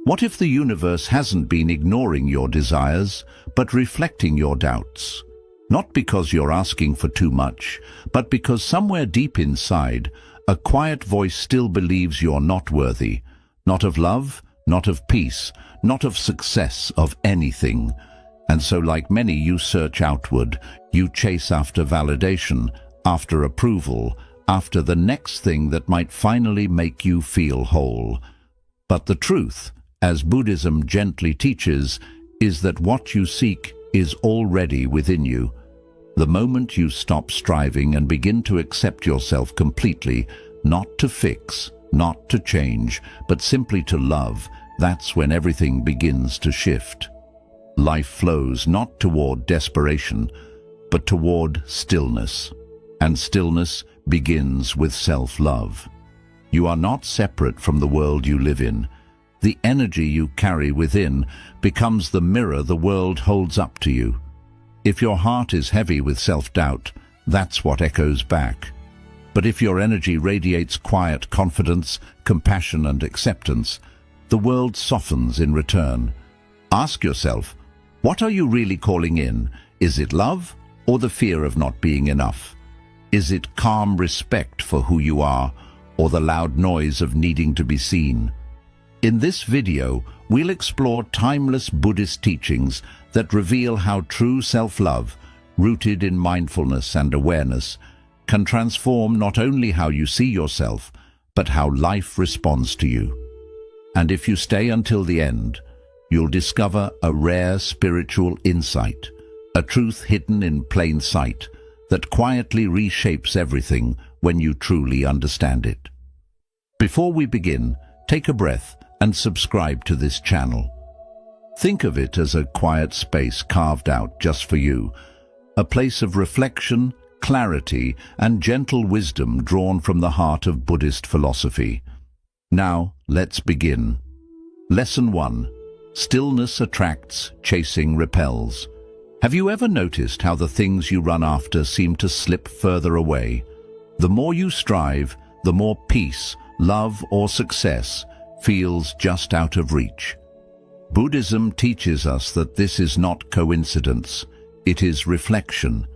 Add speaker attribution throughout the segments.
Speaker 1: What if the universe hasn't been ignoring your desires, but reflecting your doubts? Not because you're asking for too much, but because somewhere deep inside, a quiet voice still believes you're not worthy, not of love, not of peace, not of success, of anything. And so, like many, you search outward, you chase after validation, after approval, after the next thing that might finally make you feel whole. But the truth, as Buddhism gently teaches, is that what you seek is already within you. The moment you stop striving and begin to accept yourself completely, not to fix, not to change, but simply to love, that's when everything begins to shift. Life flows not toward desperation, but toward stillness. And stillness begins with self-love. You are not separate from the world you live in. The energy you carry within becomes the mirror the world holds up to you. If your heart is heavy with self-doubt, that's what echoes back. But if your energy radiates quiet confidence, compassion and acceptance, the world softens in return. Ask yourself, what are you really calling in? Is it love or the fear of not being enough? Is it calm respect for who you are or the loud noise of needing to be seen? In this video, we'll explore timeless Buddhist teachings that reveal how true self-love, rooted in mindfulness and awareness, can transform not only how you see yourself, but how life responds to you. And if you stay until the end, you'll discover a rare spiritual insight, a truth hidden in plain sight that quietly reshapes everything when you truly understand it. Before we begin, take a breath and subscribe to this channel. Think of it as a quiet space carved out just for you, a place of reflection, clarity, and gentle wisdom drawn from the heart of Buddhist philosophy. Now, let's begin. Lesson 1. Stillness attracts, chasing repels. Have you ever noticed how the things you run after seem to slip further away? The more you strive, the more peace, love, or success feels just out of reach. Buddhism teaches us that this is not coincidence, it is reflection.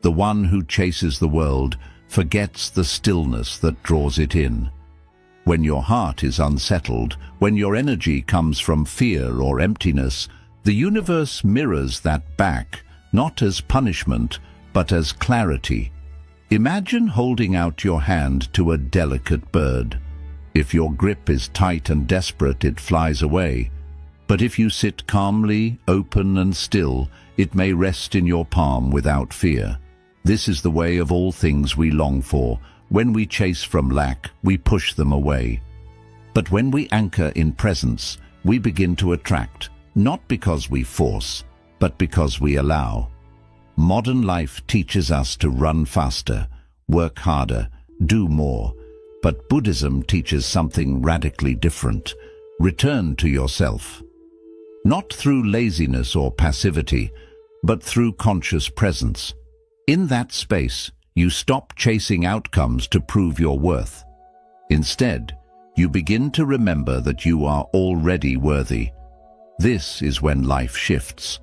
Speaker 1: The one who chases the world forgets the stillness that draws it in. When your heart is unsettled, when your energy comes from fear or emptiness, the universe mirrors that back, not as punishment, but as clarity. Imagine holding out your hand to a delicate bird. If your grip is tight and desperate, it flies away. But if you sit calmly, open and still, it may rest in your palm without fear. This is the way of all things we long for. When we chase from lack, we push them away. But when we anchor in presence, we begin to attract, not because we force, but because we allow. Modern life teaches us to run faster, work harder, do more. But Buddhism teaches something radically different. Return to yourself. Not through laziness or passivity, but through conscious presence. In that space, you stop chasing outcomes to prove your worth. Instead, you begin to remember that you are already worthy. This is when life shifts,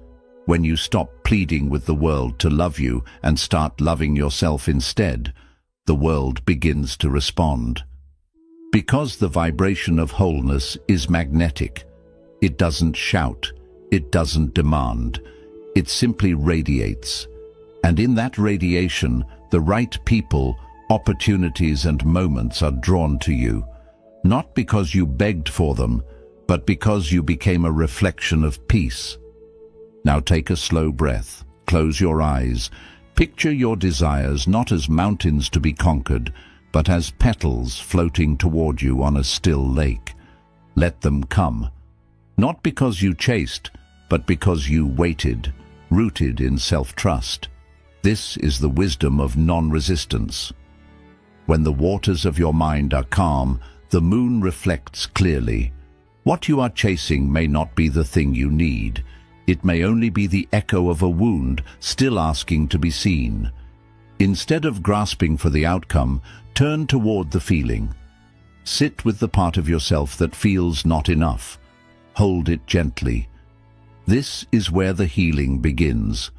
Speaker 1: when you stop pleading with the world to love you and start loving yourself instead. The world begins to respond. Because the vibration of wholeness is magnetic, it doesn't shout, it doesn't demand, it simply radiates. And in that radiation, the right people, opportunities and moments are drawn to you, not because you begged for them, but because you became a reflection of peace. Now take a slow breath, close your eyes, picture your desires not as mountains to be conquered, but as petals floating toward you on a still lake. Let them come, not because you chased, but because you waited, rooted in self-trust. This is the wisdom of non-resistance. When the waters of your mind are calm, the moon reflects clearly. What you are chasing may not be the thing you need. It may only be the echo of a wound still asking to be seen. Instead of grasping for the outcome, turn toward the feeling. Sit with the part of yourself that feels not enough. hold it gently. This is where the healing begins,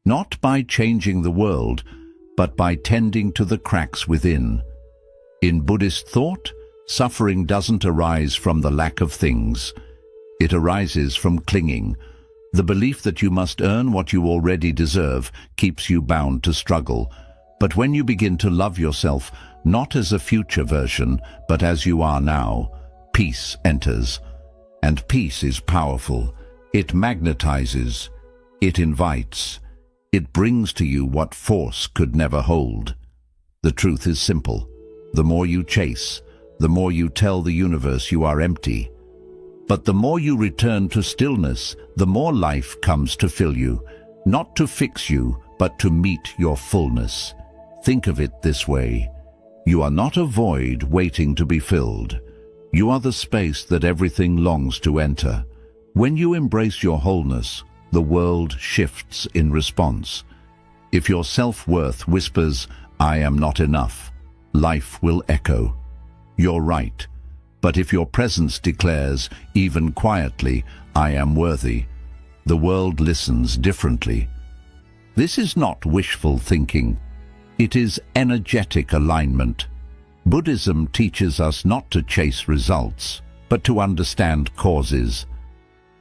Speaker 1: not by changing the world, but by tending to the cracks within. In Buddhist thought, suffering doesn't arise from the lack of things. It arises from clinging. The belief that you must earn what you already deserve keeps you bound to struggle. But when you begin to love yourself, not as a future version, but as you are now, peace enters. And peace is powerful. It magnetizes. It invites. It brings to you what force could never hold. The truth is simple. The more you chase, the more you tell the universe you are empty. But the more you return to stillness, the more life comes to fill you, not to fix you, but to meet your fullness. Think of it this way. You are not a void waiting to be filled. You are the space that everything longs to enter. When you embrace your wholeness, the world shifts in response. If your self-worth whispers, "I am not enough," life will echo, "You're right." But if your presence declares, even quietly, "I am worthy," the world listens differently. This is not wishful thinking. It is energetic alignment. Buddhism teaches us not to chase results, but to understand causes.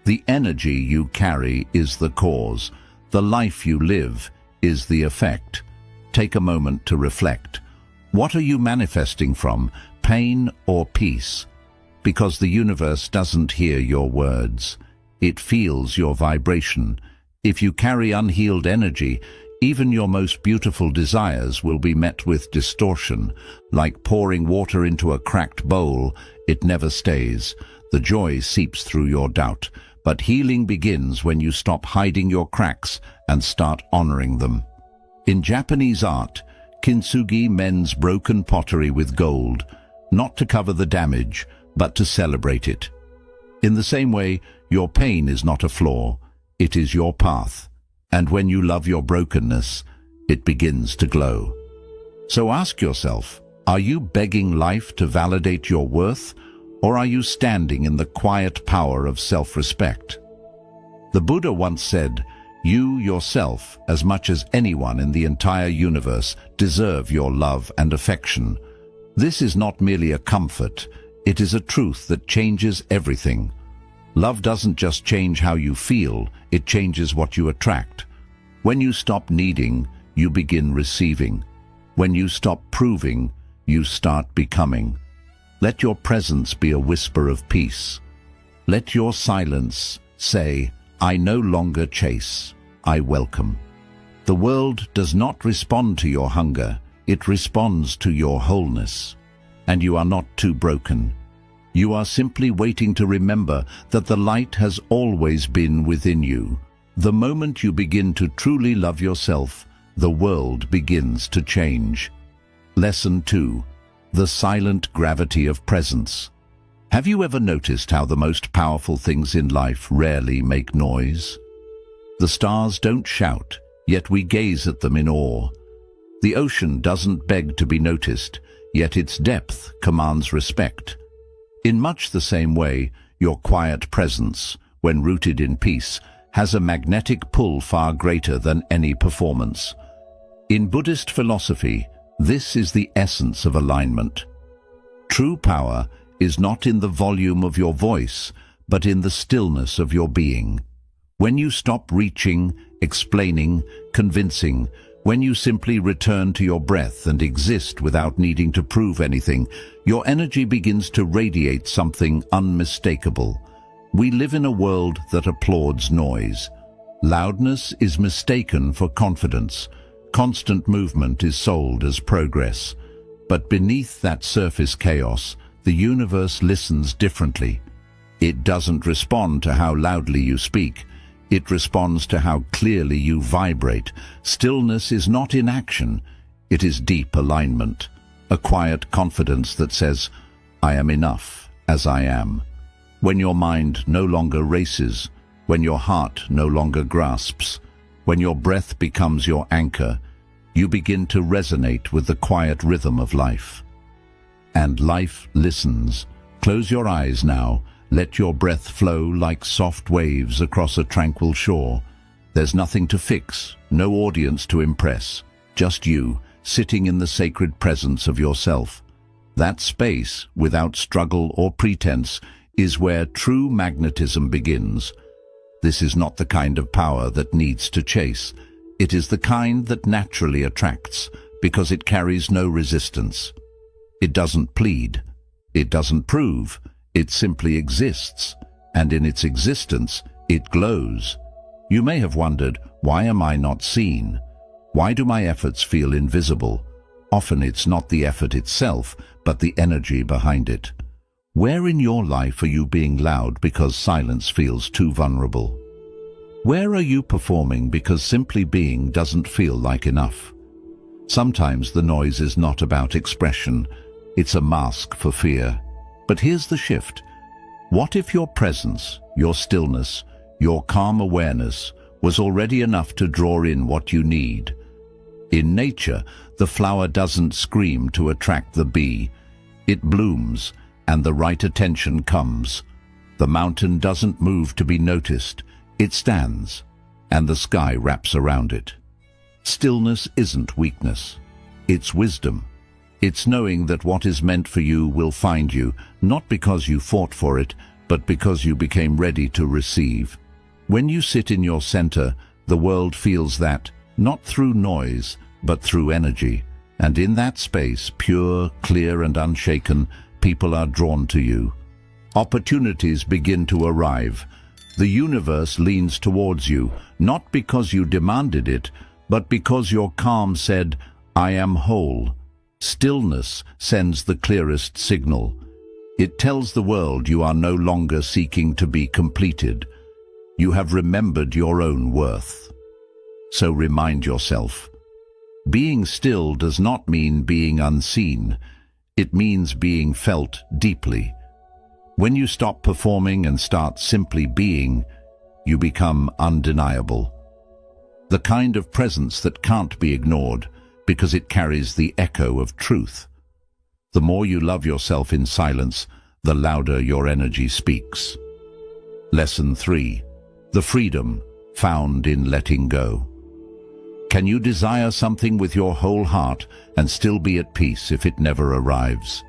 Speaker 1: The energy you carry is the cause. The life you live is the effect. Take a moment to reflect. What are you manifesting from, pain or peace? Because the universe doesn't hear your words. It feels your vibration. If you carry unhealed energy, even your most beautiful desires will be met with distortion. Like pouring water into a cracked bowl, it never stays. The joy seeps through your doubt. But healing begins when you stop hiding your cracks and start honoring them. In Japanese art, kintsugi mends broken pottery with gold, not to cover the damage, but to celebrate it. In the same way, your pain is not a flaw, it is your path. And when you love your brokenness, it begins to glow. So ask yourself, are you begging life to validate your worth, or are you standing in the quiet power of self-respect? The Buddha once said, "You yourself, as much as anyone in the entire universe, deserve your love and affection." This is not merely a comfort, it is a truth that changes everything. Love doesn't just change how you feel, it changes what you attract. When you stop needing, you begin receiving. When you stop proving, you start becoming. Let your presence be a whisper of peace. Let your silence say, "I no longer chase, I welcome." The world does not respond to your hunger, it responds to your wholeness. And you are not too broken. You are simply waiting to remember that the light has always been within you. The moment you begin to truly love yourself, the world begins to change. Lesson 2. The silent gravity of presence. Have you ever noticed how the most powerful things in life rarely make noise? The stars don't shout, yet we gaze at them in awe. The ocean doesn't beg to be noticed, yet its depth commands respect. In much the same way, your quiet presence, when rooted in peace, has a magnetic pull far greater than any performance. In Buddhist philosophy, this is the essence of alignment. True power is not in the volume of your voice, but in the stillness of your being. When you stop reaching, explaining, convincing, when you simply return to your breath and exist without needing to prove anything, your energy begins to radiate something unmistakable. We live in a world that applauds noise. Loudness is mistaken for confidence. Constant movement is sold as progress. But beneath that surface chaos, the universe listens differently. It doesn't respond to how loudly you speak. It responds to how clearly you vibrate. Stillness is not inaction. It is deep alignment. A quiet confidence that says, "I am enough as I am." When your mind no longer races, when your heart no longer grasps, when your breath becomes your anchor, you begin to resonate with the quiet rhythm of life. And life listens. Close your eyes now Let your breath flow like soft waves across a tranquil shore. There's nothing to fix, no audience to impress, just you, sitting in the sacred presence of yourself. That space, without struggle or pretense, is where true magnetism begins. This is not the kind of power that needs to chase. It is the kind that naturally attracts, because it carries no resistance. It doesn't plead. It doesn't prove. It simply exists, and in its existence, it glows. You may have wondered, why am I not seen? Why do my efforts feel invisible? Often it's not the effort itself, but the energy behind it. Where in your life are you being loud because silence feels too vulnerable? Where are you performing because simply being doesn't feel like enough? Sometimes the noise is not about expression, it's a mask for fear. But here's the shift. What if your presence, your stillness, your calm awareness was already enough to draw in what you need? In nature, the flower doesn't scream to attract the bee. It blooms, and the right attention comes. The mountain doesn't move to be noticed. It stands, and the sky wraps around it. Stillness isn't weakness. It's wisdom. It's knowing that what is meant for you will find you, not because you fought for it, but because you became ready to receive. When you sit in your center, the world feels that, not through noise, but through energy. And in that space, pure, clear and unshaken, people are drawn to you. Opportunities begin to arrive. The universe leans towards you, not because you demanded it, but because your calm said, "I am whole." Stillness sends the clearest signal. It tells the world you are no longer seeking to be completed. You have remembered your own worth. So remind yourself. Being still does not mean being unseen. It means being felt deeply. When you stop performing and start simply being, you become undeniable. The kind of presence that can't be ignored because it carries the echo of truth. The more you love yourself in silence, the louder your energy speaks. Lesson 3. The freedom found in letting go. Can you desire something with your whole heart and still be at peace if it never arrives?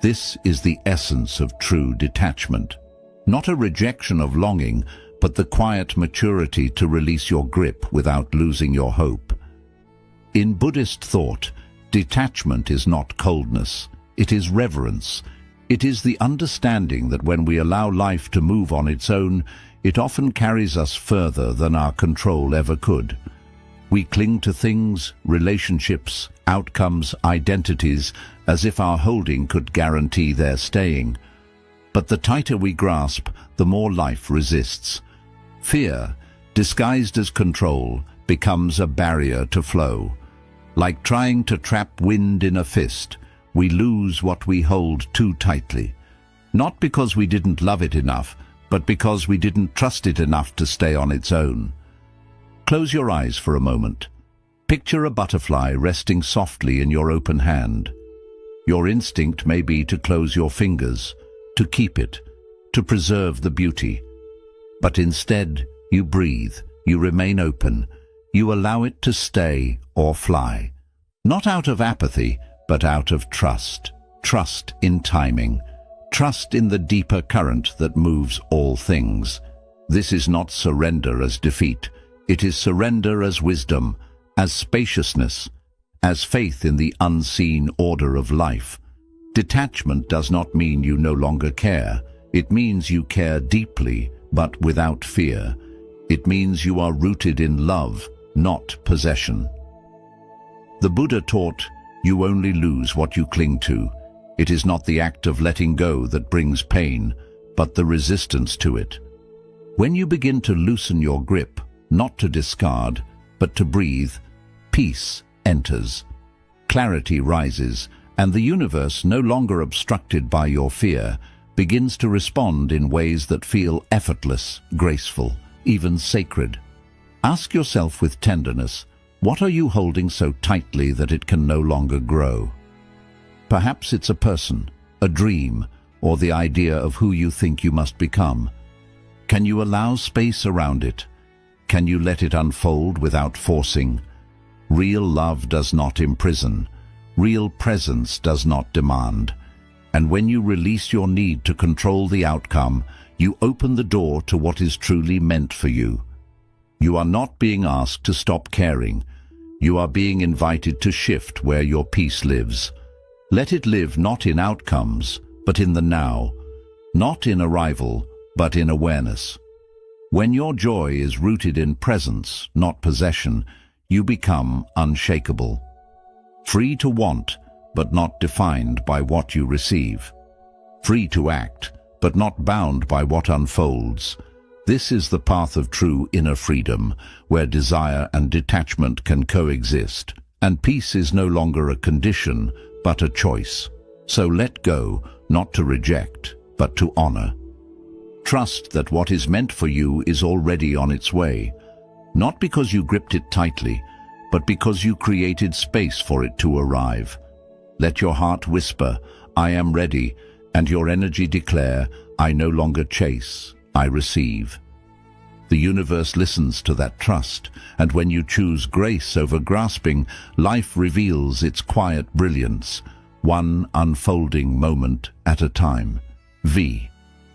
Speaker 1: This is the essence of true detachment. Not a rejection of longing, but the quiet maturity to release your grip without losing your hope. In Buddhist thought, detachment is not coldness, it is reverence. It is the understanding that when we allow life to move on its own, it often carries us further than our control ever could. We cling to things, relationships, outcomes, identities, as if our holding could guarantee their staying. But the tighter we grasp, the more life resists. Fear, disguised as control, becomes a barrier to flow. Like trying to trap wind in a fist, we lose what we hold too tightly. Not because we didn't love it enough, but because we didn't trust it enough to stay on its own. Close your eyes for a moment. Picture a butterfly resting softly in your open hand. Your instinct may be to close your fingers, to keep it, to preserve the beauty. But instead, you breathe, you remain open, you allow it to stay or fly. Not out of apathy, but out of trust. Trust in timing. Trust in the deeper current that moves all things. This is not surrender as defeat. It is surrender as wisdom, as spaciousness, as faith in the unseen order of life. Detachment does not mean you no longer care. It means you care deeply, but without fear. It means you are rooted in love, not possession. The Buddha taught, you only lose what you cling to. It is not the act of letting go that brings pain, but the resistance to it. When you begin to loosen your grip, not to discard, but to breathe, peace enters. Clarity rises, and the universe, no longer obstructed by your fear, begins to respond in ways that feel effortless, graceful, even sacred. Ask yourself with tenderness, what are you holding so tightly that it can no longer grow? Perhaps it's a person, a dream, or the idea of who you think you must become? Can you allow space around it? Can you let it unfold without forcing? Real love does not imprison. Real presence does not demand. And when you release your need to control the outcome, you open the door to what is truly meant for you. You are not being asked to stop caring. You are being invited to shift where your peace lives. Let it live not in outcomes, but in the now. Not in arrival, but in awareness. When your joy is rooted in presence, not possession, you become unshakable. Free to want, but not defined by what you receive. Free to act, but not bound by what unfolds. This is the path of true inner freedom, where desire and detachment can coexist, and peace is no longer a condition, but a choice. So let go, not to reject, but to honor. Trust that what is meant for you is already on its way, not because you gripped it tightly, but because you created space for it to arrive. Let your heart whisper, "I am ready," and your energy declare, "I no longer chase, I receive." The universe listens to that trust, and when you choose grace over grasping, life reveals its quiet brilliance, one unfolding moment at a time.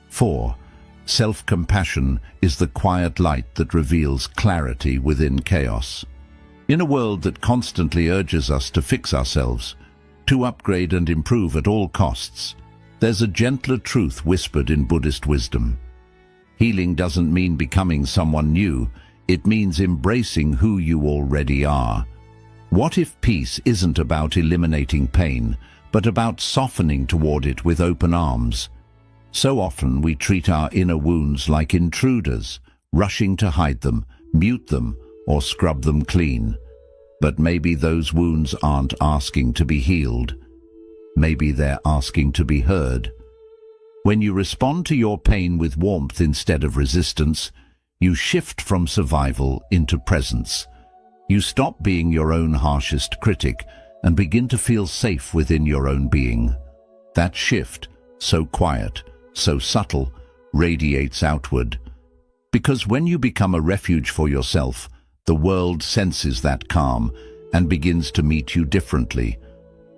Speaker 1: 4. Self-compassion is the quiet light that reveals clarity within chaos. In a world that constantly urges us to fix ourselves, to upgrade and improve at all costs, there's a gentler truth whispered in Buddhist wisdom. Healing doesn't mean becoming someone new, it means embracing who you already are. What if peace isn't about eliminating pain, but about softening toward it with open arms? So often we treat our inner wounds like intruders, rushing to hide them, mute them, or scrub them clean. But maybe those wounds aren't asking to be healed. Maybe they're asking to be heard. When you respond to your pain with warmth instead of resistance, you shift from survival into presence. You stop being your own harshest critic and begin to feel safe within your own being. That shift, so quiet, so subtle, radiates outward. Because when you become a refuge for yourself, the world senses that calm and begins to meet you differently.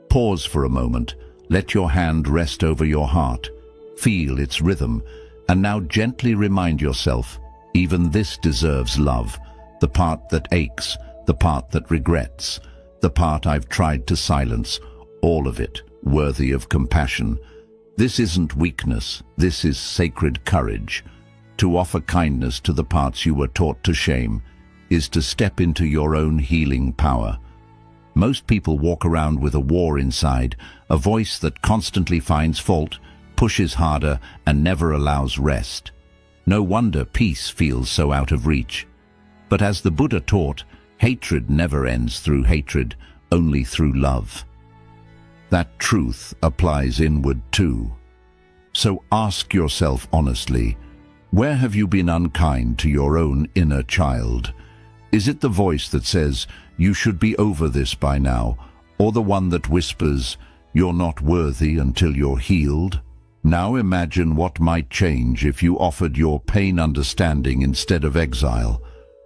Speaker 1: Pause for a moment, let your hand rest over your heart, feel its rhythm, and now gently remind yourself, even this deserves love, the part that aches, the part that regrets, the part I've tried to silence, all of it worthy of compassion. This isn't weakness, this is sacred courage. To offer kindness to the parts you were taught to shame is to step into your own healing power. Most people walk around with a war inside, a voice that constantly finds fault, pushes harder, and never allows rest. No wonder peace feels so out of reach. But as the Buddha taught, hatred never ends through hatred, only through love. That truth applies inward too. So ask yourself honestly, where have you been unkind to your own inner child? Is it the voice that says, "You should be over this by now," or the one that whispers, "You're not worthy until you're healed"? Now imagine what might change if you offered your pain understanding instead of exile.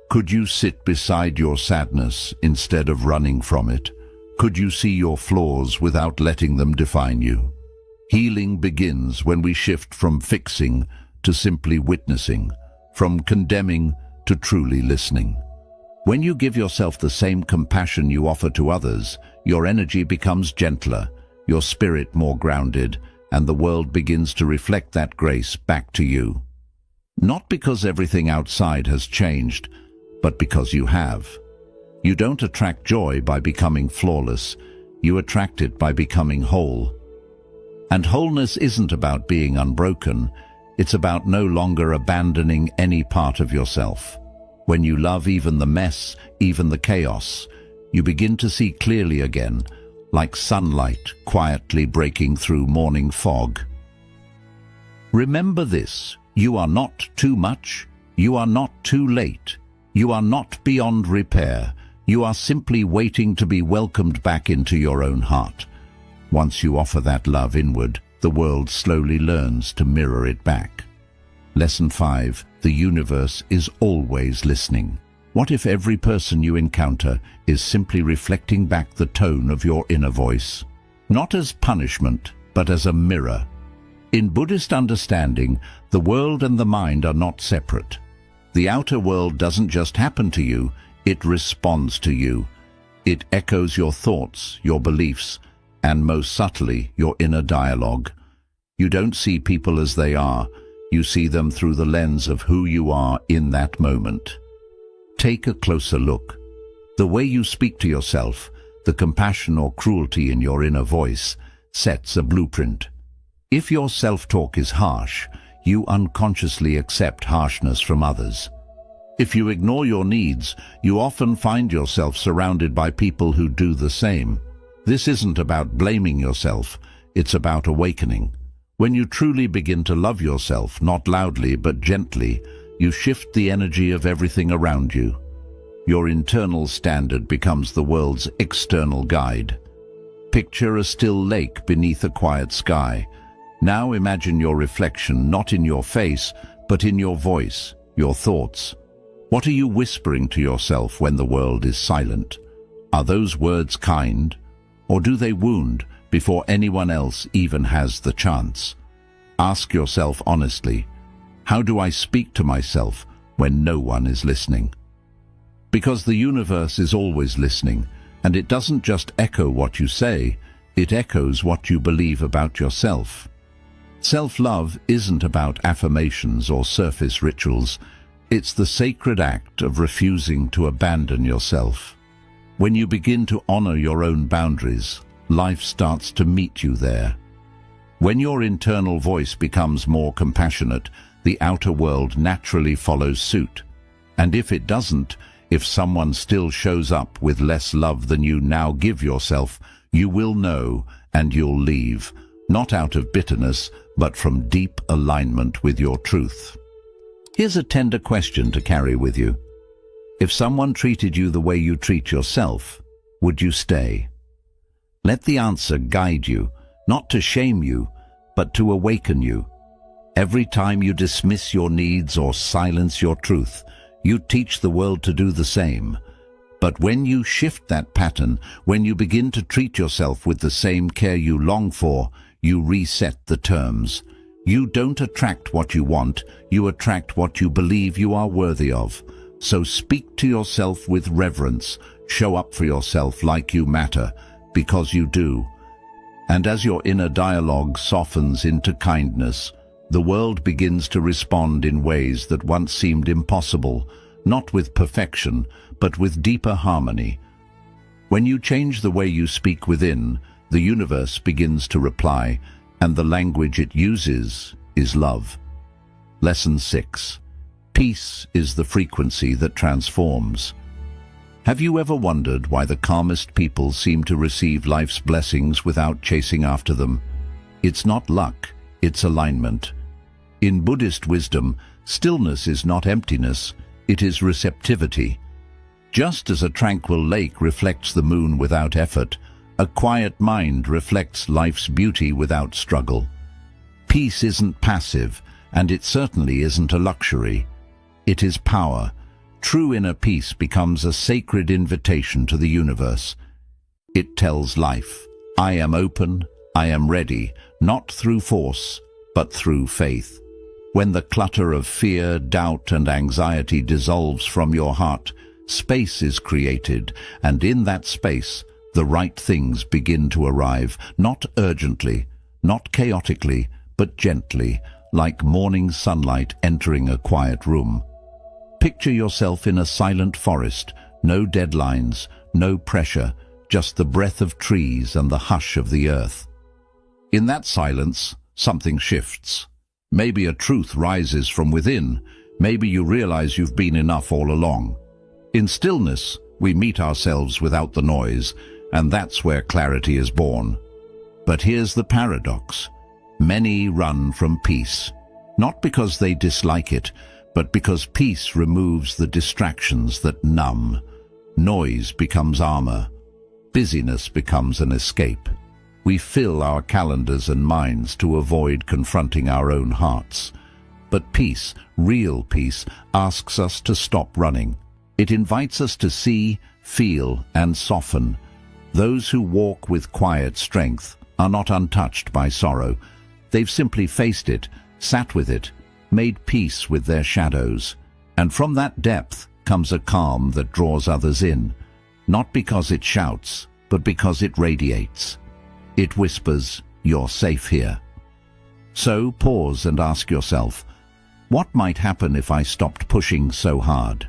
Speaker 1: Could you sit beside your sadness instead of running from it? Could you see your flaws without letting them define you? Healing begins when we shift from fixing to simply witnessing, from condemning to truly listening. When you give yourself the same compassion you offer to others, your energy becomes gentler, your spirit more grounded, and the world begins to reflect that grace back to you. Not because everything outside has changed, but because you have. You don't attract joy by becoming flawless, you attract it by becoming whole. And wholeness isn't about being unbroken, it's about no longer abandoning any part of yourself. When you love even the mess, even the chaos, you begin to see clearly again, like sunlight quietly breaking through morning fog. Remember this, you are not too much, you are not too late, you are not beyond repair, you are simply waiting to be welcomed back into your own heart. Once you offer that love inward, the world slowly learns to mirror it back. Lesson 5. The universe is always listening. What if every person you encounter is simply reflecting back the tone of your inner voice? Not as punishment, but as a mirror. In Buddhist understanding, the world and the mind are not separate. The outer world doesn't just happen to you, it responds to you. It echoes your thoughts, your beliefs, and most subtly, your inner dialogue. You don't see people as they are, you see them through the lens of who you are in that moment. Take a closer look. The way you speak to yourself, the compassion or cruelty in your inner voice, sets a blueprint. If your self-talk is harsh, you unconsciously accept harshness from others. If you ignore your needs, you often find yourself surrounded by people who do the same. This isn't about blaming yourself, it's about awakening. When you truly begin to love yourself, not loudly but gently, you shift the energy of everything around you. Your internal standard becomes the world's external guide. Picture a still lake beneath a quiet sky. Now imagine your reflection not in your face, but in your voice, your thoughts. What are you whispering to yourself when the world is silent? Are those words kind, or do they wound before anyone else even has the chance? Ask yourself honestly, how do I speak to myself when no one is listening? Because the universe is always listening, and it doesn't just echo what you say, it echoes what you believe about yourself. Self-love isn't about affirmations or surface rituals. It's the sacred act of refusing to abandon yourself. When you begin to honor your own boundaries, life starts to meet you there. When your internal voice becomes more compassionate, the outer world naturally follows suit. And if it doesn't, if someone still shows up with less love than you now give yourself, you will know and you'll leave, not out of bitterness, but from deep alignment with your truth. Here's a tender question to carry with you. If someone treated you the way you treat yourself, would you stay? Let the answer guide you, not to shame you, but to awaken you. Every time you dismiss your needs or silence your truth, you teach the world to do the same. But when you shift that pattern, when you begin to treat yourself with the same care you long for, you reset the terms. You don't attract what you want, you attract what you believe you are worthy of. So speak to yourself with reverence, show up for yourself like you matter, because you do. And as your inner dialogue softens into kindness, the world begins to respond in ways that once seemed impossible, not with perfection, but with deeper harmony. When you change the way you speak within, the universe begins to reply, and the language it uses is love. Lesson 6. Peace is the frequency that transforms. Have you ever wondered why the calmest people seem to receive life's blessings without chasing after them? It's not luck, it's alignment. In Buddhist wisdom, stillness is not emptiness, it is receptivity. Just as a tranquil lake reflects the moon without effort, a quiet mind reflects life's beauty without struggle. Peace isn't passive, and it certainly isn't a luxury. It is power. True inner peace becomes a sacred invitation to the universe. It tells life, I am open, I am ready, not through force, but through faith. When the clutter of fear, doubt, and anxiety dissolves from your heart, space is created, and in that space, the right things begin to arrive, not urgently, not chaotically, but gently, like morning sunlight entering a quiet room. Picture yourself in a silent forest, no deadlines, no pressure, just the breath of trees and the hush of the earth. In that silence, something shifts. Maybe a truth rises from within. Maybe you realize you've been enough all along. In stillness, we meet ourselves without the noise, and that's where clarity is born. But here's the paradox. Many run from peace, not because they dislike it, but because peace removes the distractions that numb. Noise becomes armor. Busyness becomes an escape. We fill our calendars and minds to avoid confronting our own hearts. But peace, real peace, asks us to stop running. It invites us to see, feel, and soften. Those who walk with quiet strength are not untouched by sorrow. They've simply faced it, sat with it, made peace with their shadows. And from that depth comes a calm that draws others in, not because it shouts, but because it radiates. It whispers, "You're safe here." So pause and ask yourself, what might happen if I stopped pushing so hard?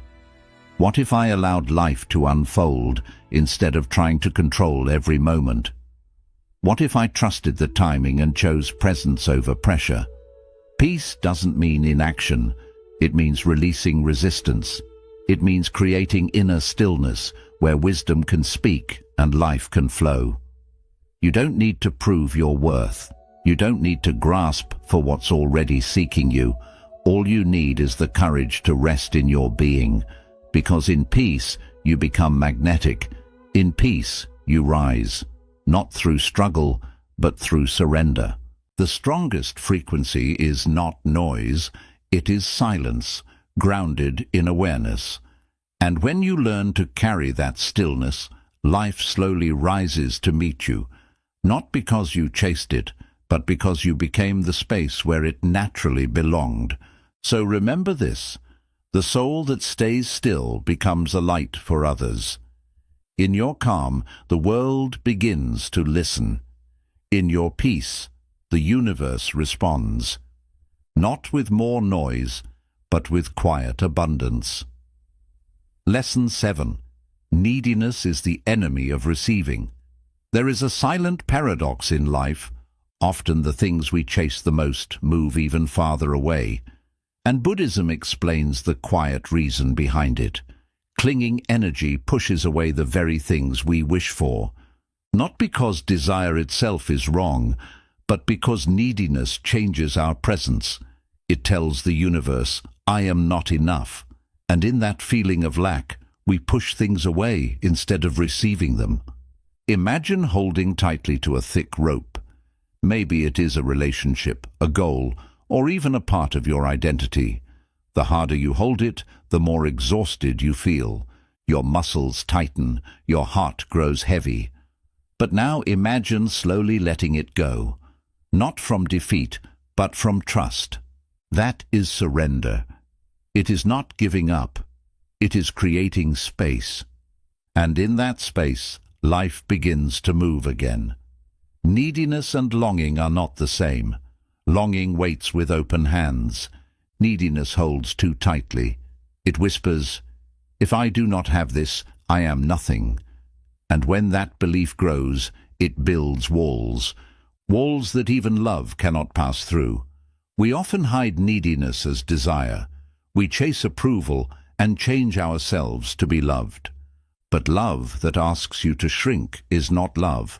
Speaker 1: What if I allowed life to unfold instead of trying to control every moment? What if I trusted the timing and chose presence over pressure? Peace doesn't mean inaction. It means releasing resistance. It means creating inner stillness where wisdom can speak and life can flow. You don't need to prove your worth. You don't need to grasp for what's already seeking you. All you need is the courage to rest in your being, because in peace you become magnetic. In peace you rise, not through struggle, but through surrender. The strongest frequency is not noise, it is silence, grounded in awareness. And when you learn to carry that stillness, life slowly rises to meet you, not because you chased it, but because you became the space where it naturally belonged. So remember this: the soul that stays still becomes a light for others. In your calm, the world begins to listen. In your peace, the universe responds, not with more noise, but with quiet abundance. Lesson 7. Neediness is the enemy of receiving. There is a silent paradox in life. Often the things we chase the most move even farther away. And Buddhism explains the quiet reason behind it. Clinging energy pushes away the very things we wish for, not because desire itself is wrong, but because neediness changes our presence. It tells the universe, "I am not enough," and in that feeling of lack, we push things away instead of receiving them. Imagine holding tightly to a thick rope. Maybe it is a relationship, a goal, or even a part of your identity. The harder you hold it, the more exhausted you feel. Your muscles tighten, your heart grows heavy. But now imagine slowly letting it go, not from defeat, but from trust. That is surrender. It is not giving up. It is creating space. And in that space, life begins to move again. Neediness and longing are not the same. Longing waits with open hands. Neediness holds too tightly. It whispers, "If I do not have this, I am nothing." And when that belief grows, it builds walls. Walls that even love cannot pass through. We often hide neediness as desire. We chase approval and change ourselves to be loved. But love that asks you to shrink is not love.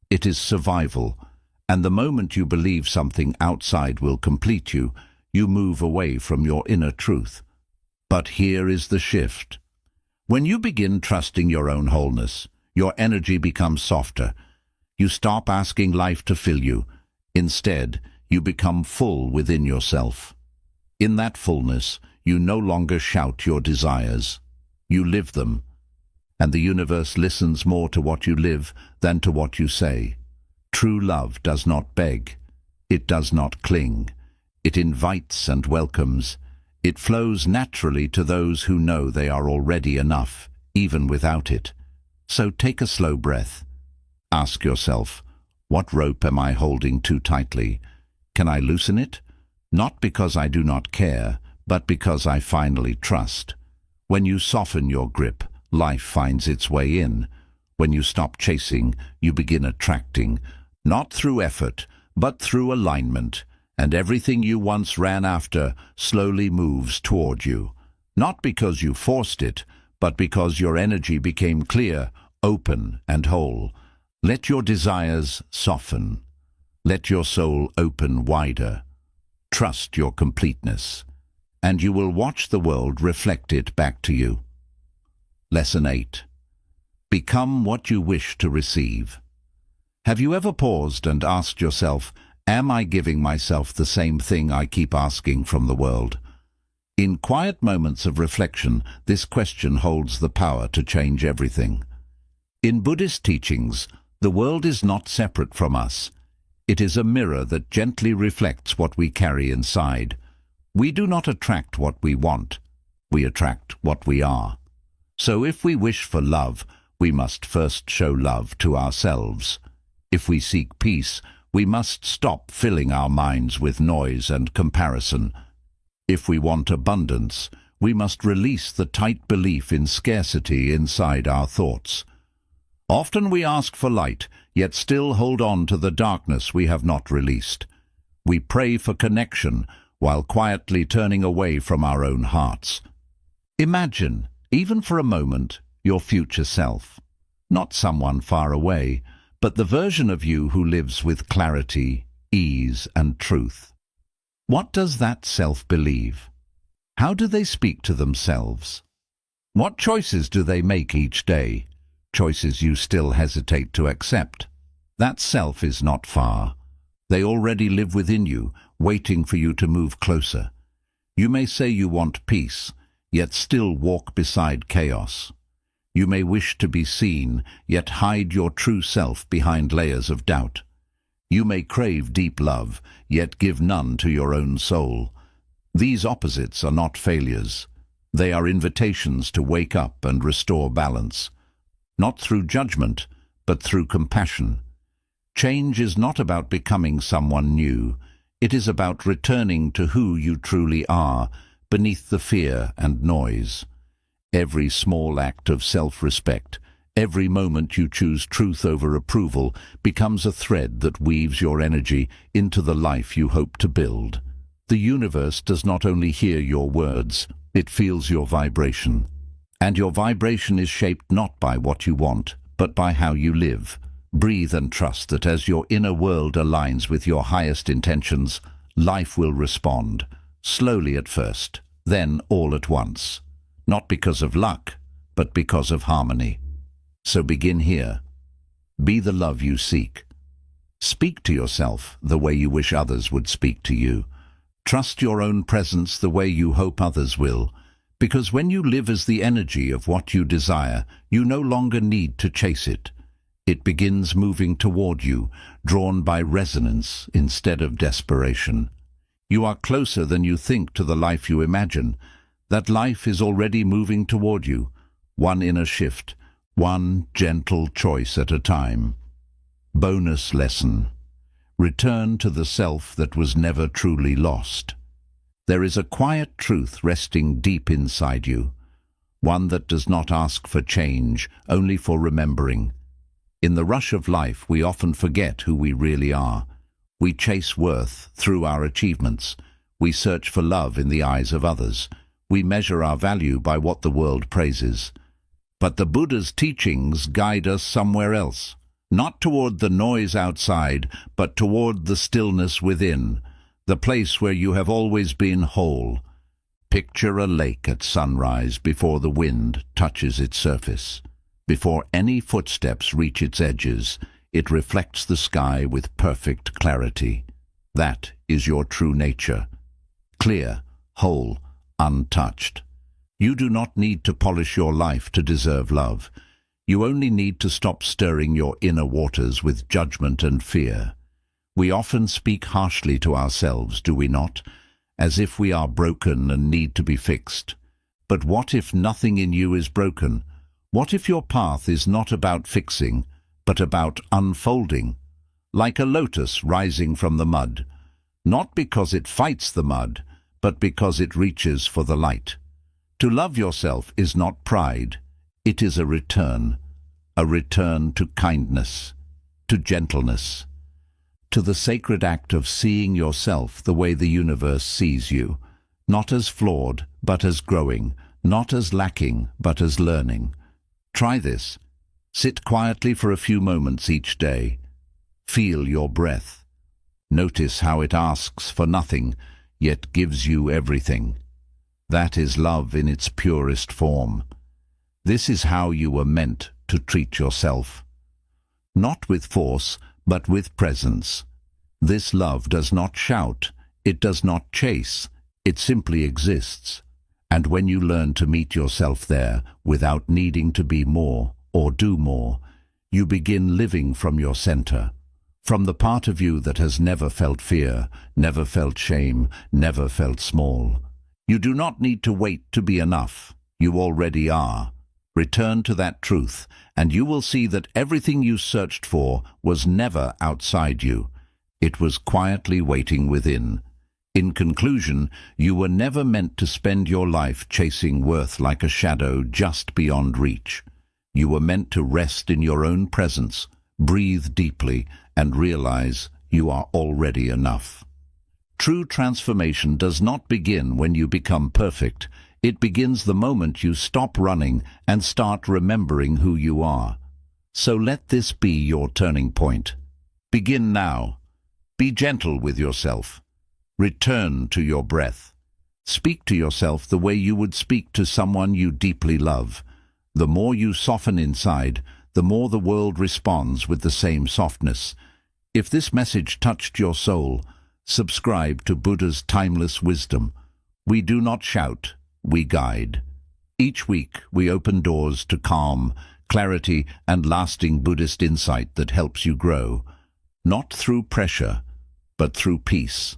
Speaker 1: It is survival. And the moment you believe something outside will complete you, you move away from your inner truth. But here is the shift. When you begin trusting your own wholeness, your energy becomes softer. You stop asking life to fill you. Instead, you become full within yourself. In that fullness, you no longer shout your desires. You live them. And the universe listens more to what you live than to what you say. True love does not beg. It does not cling. It invites and welcomes. It flows naturally to those who know they are already enough, even without it. So take a slow breath. Ask yourself, what rope am I holding too tightly? Can I loosen it? Not because I do not care, but because I finally trust. When you soften your grip, life finds its way in. When you stop chasing, you begin attracting, not through effort, but through alignment, and everything you once ran after slowly moves toward you. Not because you forced it, but because your energy became clear, open, and whole. Let your desires soften. Let your soul open wider. Trust your completeness, and you will watch the world reflect it back to you. Lesson 8. Become what you wish to receive. Have you ever paused and asked yourself, am I giving myself the same thing I keep asking from the world? In quiet moments of reflection, this question holds the power to change everything. In Buddhist teachings, the world is not separate from us. It is a mirror that gently reflects what we carry inside. We do not attract what we want. We attract what we are. So if we wish for love, we must first show love to ourselves. If we seek peace, we must stop filling our minds with noise and comparison. If we want abundance, we must release the tight belief in scarcity inside our thoughts. Often we ask for light, yet still hold on to the darkness we have not released. We pray for connection, while quietly turning away from our own hearts. Imagine, even for a moment, your future self. Not someone far away, but the version of you who lives with clarity, ease, and truth. What does that self believe? How do they speak to themselves? What choices do they make each day? Choices you still hesitate to accept. That self is not far. They already live within you, waiting for you to move closer. You may say you want peace, yet still walk beside chaos. You may wish to be seen, yet hide your true self behind layers of doubt. You may crave deep love, yet give none to your own soul. These opposites are not failures. They are invitations to wake up and restore balance. Not through judgment, but through compassion. Change is not about becoming someone new. It is about returning to who you truly are, beneath the fear and noise. Every small act of self-respect, every moment you choose truth over approval, becomes a thread that weaves your energy into the life you hope to build. The universe does not only hear your words, it feels your vibration. And your vibration is shaped not by what you want, but by how you live. Breathe and trust that as your inner world aligns with your highest intentions, life will respond, slowly at first, then all at once. Not because of luck, but because of harmony. So begin here. Be the love you seek. Speak to yourself the way you wish others would speak to you. Trust your own presence the way you hope others will. Because when you live as the energy of what you desire, you no longer need to chase it. It begins moving toward you, drawn by resonance instead of desperation. You are closer than you think to the life you imagine. That life is already moving toward you, one inner shift, one gentle choice at a time. Bonus lesson. Return to the self that was never truly lost. There is a quiet truth resting deep inside you, one that does not ask for change, only for remembering. In the rush of life, we often forget who we really are. We chase worth through our achievements. We search for love in the eyes of others. We measure our value by what the world praises. But the Buddha's teachings guide us somewhere else, not toward the noise outside, but toward the stillness within, the place where you have always been whole. Picture a lake at sunrise before the wind touches its surface. Before any footsteps reach its edges, it reflects the sky with perfect clarity. That is your true nature. Clear, whole, untouched. You do not need to polish your life to deserve love. You only need to stop stirring your inner waters with judgment and fear. We often speak harshly to ourselves, do we not? As if we are broken and need to be fixed. But what if nothing in you is broken? What if your path is not about fixing, but about unfolding? Like a lotus rising from the mud. Not because it fights the mud, but because it reaches for the light. To love yourself is not pride. It is a return to kindness, to gentleness, to the sacred act of seeing yourself the way the universe sees you, not as flawed, but as growing, not as lacking, but as learning. Try this. Sit quietly for a few moments each day. Feel your breath. Notice how it asks for nothing, yet gives you everything. That is love in its purest form. This is how you were meant to treat yourself. Not with force, but with presence. This love does not shout, it does not chase, it simply exists. And when you learn to meet yourself there without needing to be more or do more, you begin living from your center, from the part of you that has never felt fear, never felt shame, never felt small. You do not need to wait to be enough. You already are. Return to that truth, and you will see that everything you searched for was never outside you. It was quietly waiting within. In conclusion, you were never meant to spend your life chasing worth like a shadow just beyond reach. You were meant to rest in your own presence, breathe deeply, and realize you are already enough. True transformation does not begin when you become perfect. It begins the moment you stop running and start remembering who you are. So let this be your turning point. Begin now. Be gentle with yourself. Return to your breath. Speak to yourself the way you would speak to someone you deeply love. The more you soften inside, the more the world responds with the same softness. If this message touched your soul, subscribe to Buddha's timeless wisdom. We do not shout, we guide. Each week we open doors to calm, clarity, and lasting Buddhist insight that helps you grow, not through pressure, but through peace.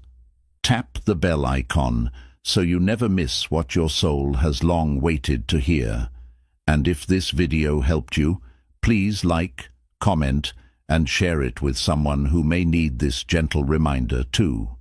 Speaker 1: Tap the bell icon so you never miss what your soul has long waited to hear. And if this video helped you, please like, comment, and share it with someone who may need this gentle reminder too.